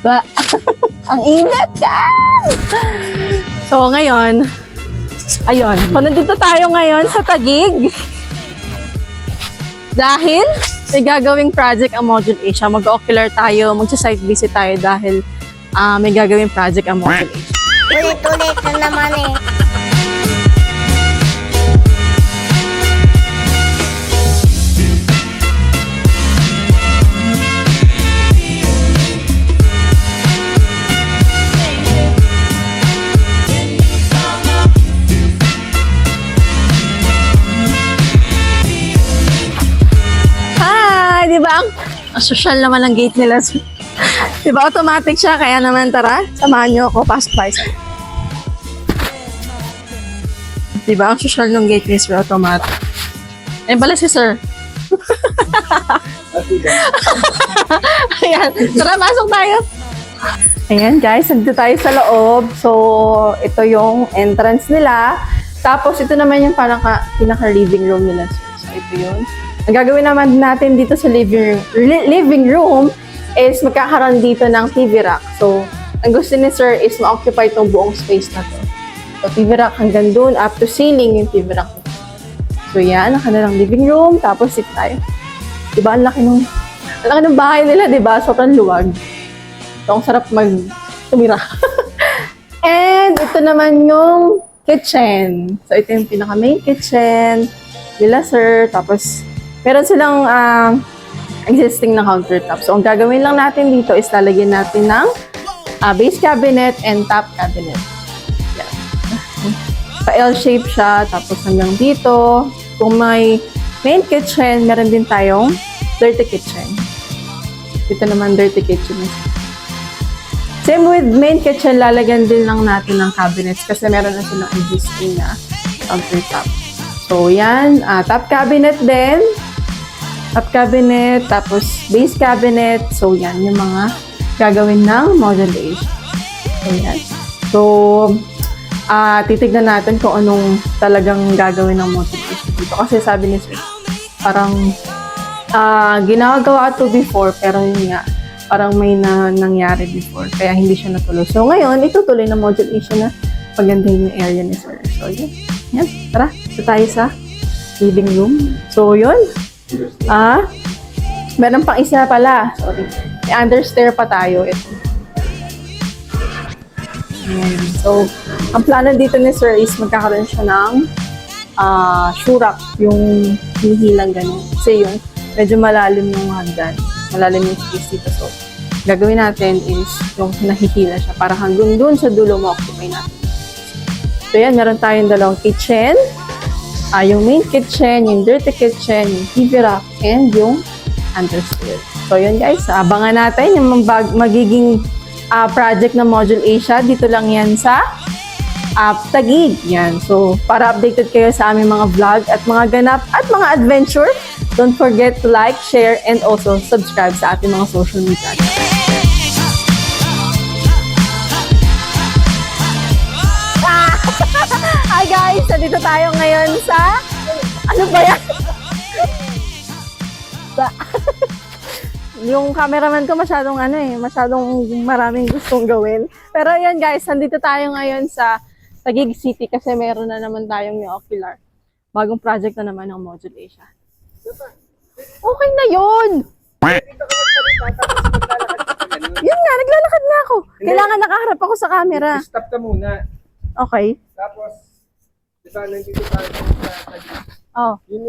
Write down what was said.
Ba? Ang init yan! So ngayon, ayun, nandito tayo ngayon sa Taguig. Dahil may gagawing project ang Module Asia. Mag-ocular tayo, mag-site visit tayo dahil may gagawing project ang Module Asia. Ulit-ulit na naman eh. Hi! Di ba? Ang social naman ang gate nila. Di ba? Automatic siya. Kaya naman tara, samahan niyo ako. Pasok tayo sa... Di ba? Ang social ng gate ni Sir automatic. Ayun pala si Sir. Ayan. Tara, pasok tayo. Ayan guys, nandito tayo sa loob. So, ito yung entrance nila. Tapos, ito naman yung pinaka-living room nila. So, ito yun. Ang gagawin naman natin dito sa living room is magkakaroon dito ng TV rack. So, ang gusto ni Sir is ma-occupy itong buong space na to. So, TV rack hanggang dun, up to ceiling yung TV rack. So, yan, ang kanilang living room. Tapos, sit tayo. Diba, ang laki ng bahay nila, diba? Sobrang luwag. So, ang sarap tumira. And, ito naman yung kitchen. So, ito yung pinaka-main kitchen nila, Sir. Tapos, meron silang existing na countertop. So, ang gagawin lang natin dito is lalagyan natin ng base cabinet and top cabinet. Yan. Pa-L-shape siya. Tapos hanggang dito. Kung may main kitchen, meron din tayong dirty kitchen. Dito naman dirty kitchen. Same with main kitchen, lalagyan din lang natin ng cabinets kasi meron na silang existing na countertop. So, yan. Top cabinet din. Top cabinet, tapos base cabinet. So, yan yung mga gagawin ng Module Asia. So, yan. So, titignan natin kung anong talagang gagawin ng Module Asia dito. Kasi sabi ni Sir, parang ginagawa to before, pero yun nga, parang may nangyari before. Kaya hindi siya natuloy. So, ngayon, itutuloy ng Module Asia na pagandahin yung area ni Sir. So, yan. Yan. Tara, ito tayo sa living room. So, yun. Meron pang isa pala. Sorry. May understair pa tayo. Ito. Ayan. So, ang plano dito ni Sir is magkakaroon siya ng shurak, yung hinihilang ganun. Kasi yung medyo malalim yung hagdan. Malalim yung space dito. So, gagawin natin is yung nahihila siya para hanggang dun sa dulo mo-occupy natin. So, yan. Meron tayong dalawang kitchen. Yung main kitchen, yung dirty kitchen, yung TV rack, and yung understair. So, yun guys. Abangan natin yung magiging project ng Module Asia. Dito lang yan sa Taguig. Yan. So, para updated kayo sa aming mga vlog at mga ganap at mga adventure, don't forget to like, share, and also subscribe sa ating mga social media. Hi guys! Nandito tayo ngayon sa... Ano ba yan? Yung cameraman ko masyadong masyadong maraming gustong gawin. Pero yan guys, nandito tayo ngayon sa Taguig City kasi meron na naman tayong yung ocular. Bagong project na naman ng Module Asia. Okay na yun! Yun nga, naglalakad na ako. Kailangan nakaharap ako sa camera. Stop ka muna. Okay. Tapos, diba, nandito tayo sa Oh.